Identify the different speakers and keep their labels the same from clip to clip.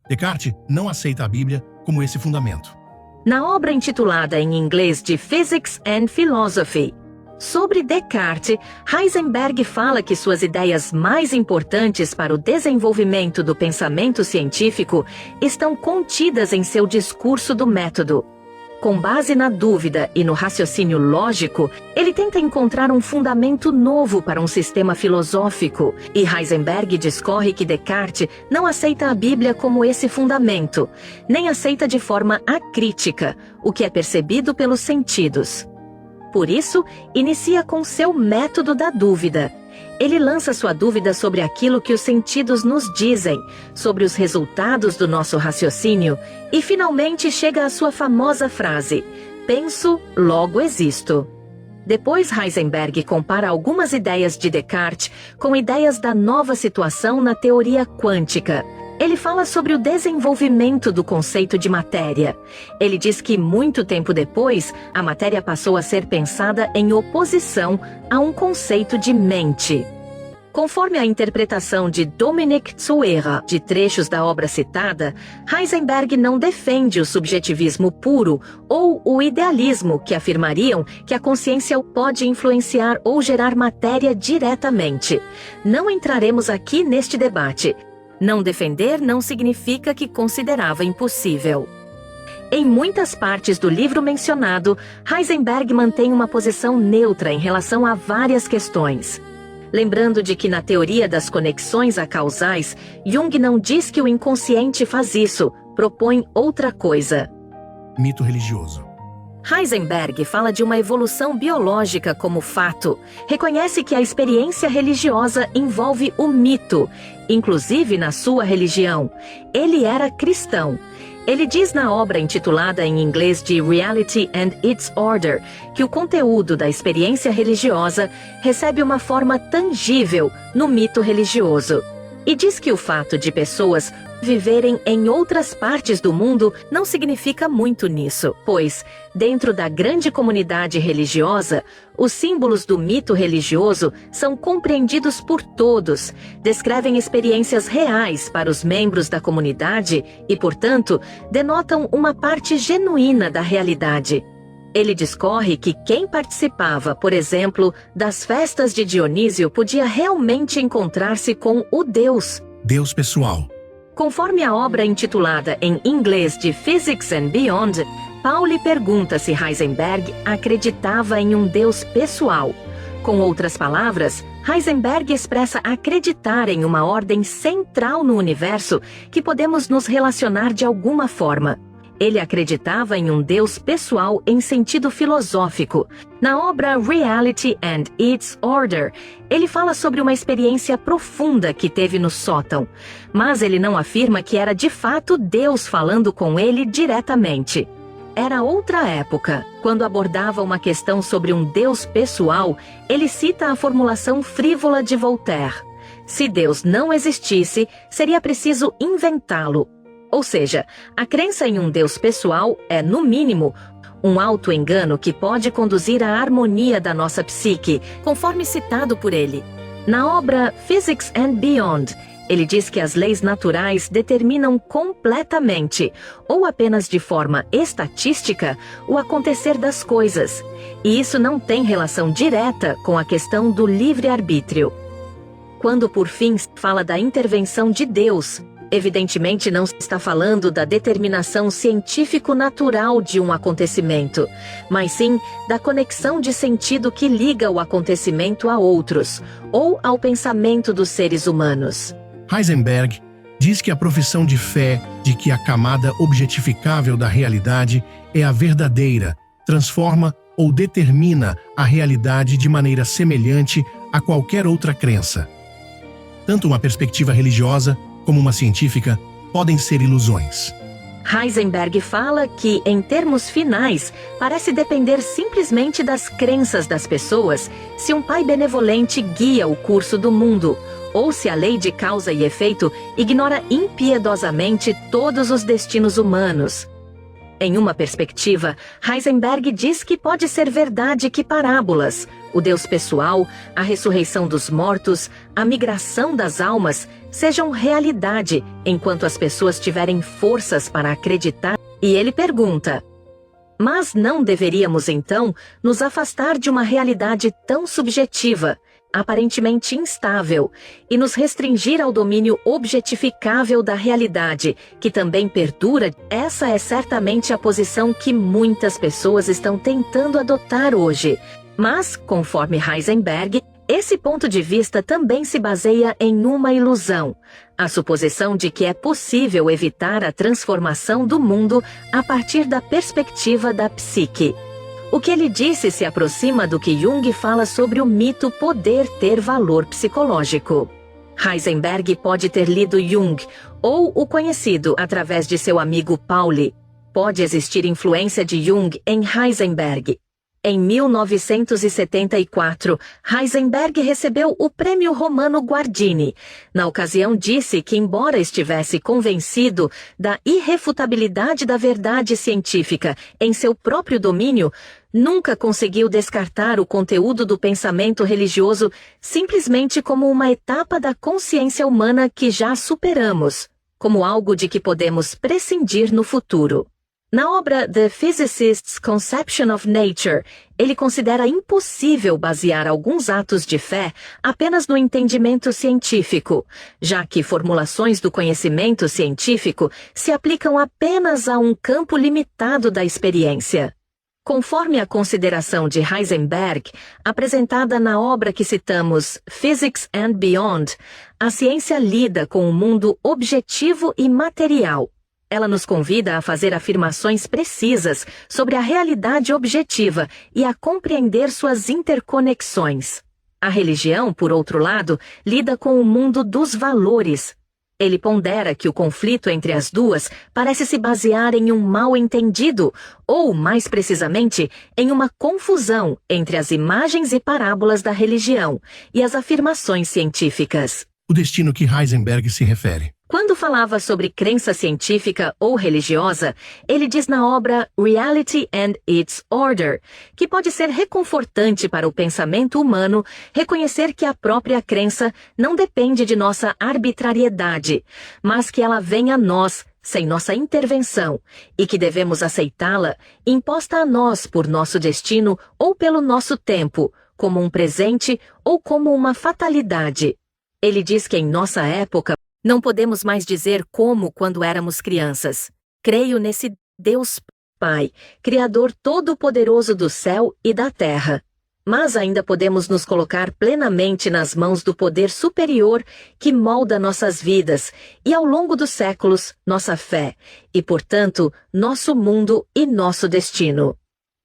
Speaker 1: Descartes não aceita a Bíblia como esse fundamento.
Speaker 2: Na obra intitulada em inglês de Physics and Philosophy, sobre Descartes, Heisenberg fala que suas ideias mais importantes para o desenvolvimento do pensamento científico estão contidas em seu discurso do método. Com base na dúvida e no raciocínio lógico, ele tenta encontrar um fundamento novo para um sistema filosófico, e Heisenberg discorre que Descartes não aceita a Bíblia como esse fundamento, nem aceita de forma acrítica o que é percebido pelos sentidos. Por isso, inicia com seu método da dúvida. Ele lança sua dúvida sobre aquilo que os sentidos nos dizem, sobre os resultados do nosso raciocínio, e finalmente chega à sua famosa frase: penso, logo existo. Depois, Heisenberg compara algumas ideias de Descartes com ideias da nova situação na teoria quântica. Ele fala sobre o desenvolvimento do conceito de matéria. Ele diz que muito tempo depois, a matéria passou a ser pensada em oposição a um conceito de mente. Conforme a interpretação de Dominique Zouera de trechos da obra citada, Heisenberg não defende o subjetivismo puro ou o idealismo que afirmariam que a consciência pode influenciar ou gerar matéria diretamente. Não entraremos aqui neste debate. Não defender não significa que considerava impossível. Em muitas partes do livro mencionado, Heisenberg mantém uma posição neutra em relação a várias questões. Lembrando de que na teoria das conexões acausais, Jung não diz que o inconsciente faz isso, propõe outra coisa.
Speaker 1: Mito religioso.
Speaker 2: Heisenberg fala de uma evolução biológica como fato. Reconhece que a experiência religiosa envolve o mito, inclusive na sua religião. Ele era cristão. Ele diz na obra intitulada em inglês de Reality and Its Order que o conteúdo da experiência religiosa recebe uma forma tangível no mito religioso. E diz que o fato de pessoas viverem em outras partes do mundo não significa muito nisso, pois, dentro da grande comunidade religiosa, os símbolos do mito religioso são compreendidos por todos, descrevem experiências reais para os membros da comunidade e, portanto, denotam uma parte genuína da realidade. Ele discorre que quem participava, por exemplo, das festas de Dionísio podia realmente encontrar-se com o Deus
Speaker 1: pessoal.
Speaker 2: Conforme a obra intitulada em inglês de Physics and Beyond, Pauli pergunta se Heisenberg acreditava em um Deus pessoal. Com outras palavras, Heisenberg expressa acreditar em uma ordem central no universo que podemos nos relacionar de alguma forma. Ele acreditava em um Deus pessoal em sentido filosófico. Na obra Reality and Its Order, ele fala sobre uma experiência profunda que teve no sótão, mas ele não afirma que era de fato Deus falando com ele diretamente. Era outra época. Quando abordava uma questão sobre um Deus pessoal, ele cita a formulação frívola de Voltaire: se Deus não existisse, seria preciso inventá-lo. Ou seja, a crença em um Deus pessoal é, no mínimo, um auto-engano que pode conduzir à harmonia da nossa psique, conforme citado por ele. Na obra Physics and Beyond, ele diz que as leis naturais determinam completamente, ou apenas de forma estatística, o acontecer das coisas. E isso não tem relação direta com a questão do livre-arbítrio. Quando, por fim, fala da intervenção de Deus, evidentemente não está falando da determinação científico-natural de um acontecimento, mas sim da conexão de sentido que liga o acontecimento a outros, ou ao pensamento dos seres humanos.
Speaker 1: Heisenberg diz que a profissão de fé de que a camada objetificável da realidade é a verdadeira, transforma ou determina a realidade de maneira semelhante a qualquer outra crença. Tanto uma perspectiva religiosa como uma científica, podem ser ilusões.
Speaker 2: Heisenberg fala que, em termos finais, parece depender simplesmente das crenças das pessoas se um pai benevolente guia o curso do mundo, ou se a lei de causa e efeito ignora impiedosamente todos os destinos humanos. Em uma perspectiva, Heisenberg diz que pode ser verdade que parábolas, o Deus pessoal, a ressurreição dos mortos, a migração das almas, sejam realidade enquanto as pessoas tiverem forças para acreditar. E ele pergunta: mas não deveríamos então nos afastar de uma realidade tão subjetiva, aparentemente instável, e nos restringir ao domínio objetificável da realidade, que também perdura? Essa é certamente a posição que muitas pessoas estão tentando adotar hoje. Mas, conforme Heisenberg, esse ponto de vista também se baseia em uma ilusão, a suposição de que é possível evitar a transformação do mundo a partir da perspectiva da psique. O que ele disse se aproxima do que Jung fala sobre o mito poder ter valor psicológico. Heisenberg pode ter lido Jung, ou o conhecido através de seu amigo Pauli. Pode existir influência de Jung em Heisenberg. Em 1974, Heisenberg recebeu o Prêmio Romano Guardini. Na ocasião, disse que, embora estivesse convencido da irrefutabilidade da verdade científica em seu próprio domínio, nunca conseguiu descartar o conteúdo do pensamento religioso simplesmente como uma etapa da consciência humana que já superamos, como algo de que podemos prescindir no futuro. Na obra The Physicist's Conception of Nature, ele considera impossível basear alguns atos de fé apenas no entendimento científico, já que formulações do conhecimento científico se aplicam apenas a um campo limitado da experiência. Conforme a consideração de Heisenberg, apresentada na obra que citamos, Physics and Beyond, a ciência lida com o mundo objetivo e material. Ela nos convida a fazer afirmações precisas sobre a realidade objetiva e a compreender suas interconexões. A religião, por outro lado, lida com o mundo dos valores. Ele pondera que o conflito entre as duas parece se basear em um mal-entendido, ou, mais precisamente, em uma confusão entre as imagens e parábolas da religião e as afirmações científicas.
Speaker 1: O destino que Heisenberg se refere.
Speaker 2: Quando falava sobre crença científica ou religiosa, ele diz na obra Reality and Its Order, que pode ser reconfortante para o pensamento humano reconhecer que a própria crença não depende de nossa arbitrariedade, mas que ela vem a nós sem nossa intervenção, e que devemos aceitá-la imposta a nós por nosso destino ou pelo nosso tempo, como um presente ou como uma fatalidade. Ele diz que em nossa época, não podemos mais dizer como quando éramos crianças. Creio nesse Deus Pai, Criador todo-poderoso do céu e da terra. Mas ainda podemos nos colocar plenamente nas mãos do poder superior que molda nossas vidas e, ao longo dos séculos, nossa fé, e, portanto, nosso mundo e nosso destino.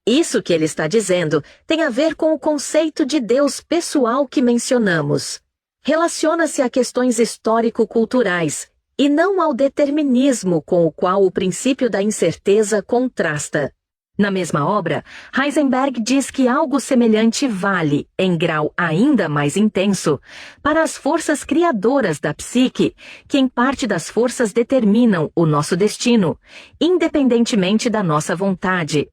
Speaker 2: Isso que ele está dizendo tem a ver com o conceito de Deus pessoal que mencionamos. Relaciona-se a questões histórico-culturais, e não ao determinismo com o qual o princípio da incerteza contrasta. Na mesma obra, Heisenberg diz que algo semelhante vale, em grau ainda mais intenso, para as forças criadoras da psique, que em parte das forças determinam o nosso destino, independentemente da nossa vontade.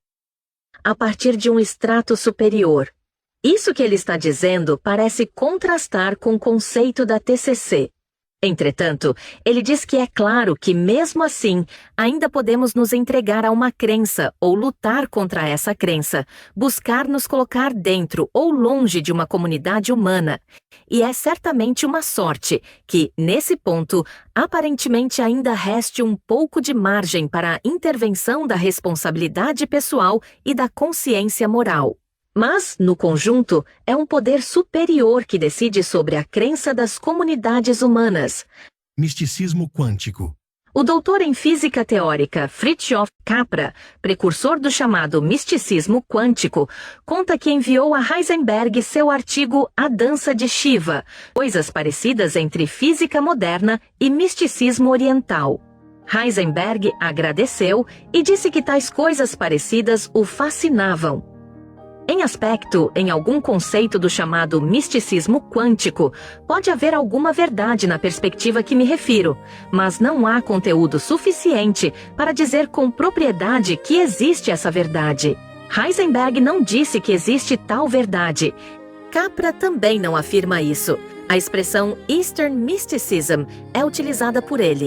Speaker 2: A partir de um estrato superior. Isso que ele está dizendo parece contrastar com o conceito da TCC. Entretanto, ele diz que é claro que, mesmo assim, ainda podemos nos entregar a uma crença ou lutar contra essa crença, buscar nos colocar dentro ou longe de uma comunidade humana. E é certamente uma sorte que, nesse ponto, aparentemente ainda reste um pouco de margem para a intervenção da responsabilidade pessoal e da consciência moral. Mas, no conjunto, é um poder superior que decide sobre a crença das comunidades humanas.
Speaker 1: Misticismo quântico.
Speaker 2: O doutor em física teórica Fritjof Capra, precursor do chamado misticismo quântico, conta que enviou a Heisenberg seu artigo A Dança de Shiva, coisas parecidas entre física moderna e misticismo oriental. Heisenberg agradeceu e disse que tais coisas parecidas o fascinavam. Em aspecto, em algum conceito do chamado misticismo quântico, pode haver alguma verdade na perspectiva que me refiro, mas não há conteúdo suficiente para dizer com propriedade que existe essa verdade. Heisenberg não disse que existe tal verdade. Capra também não afirma isso. A expressão Eastern Mysticism é utilizada por ele.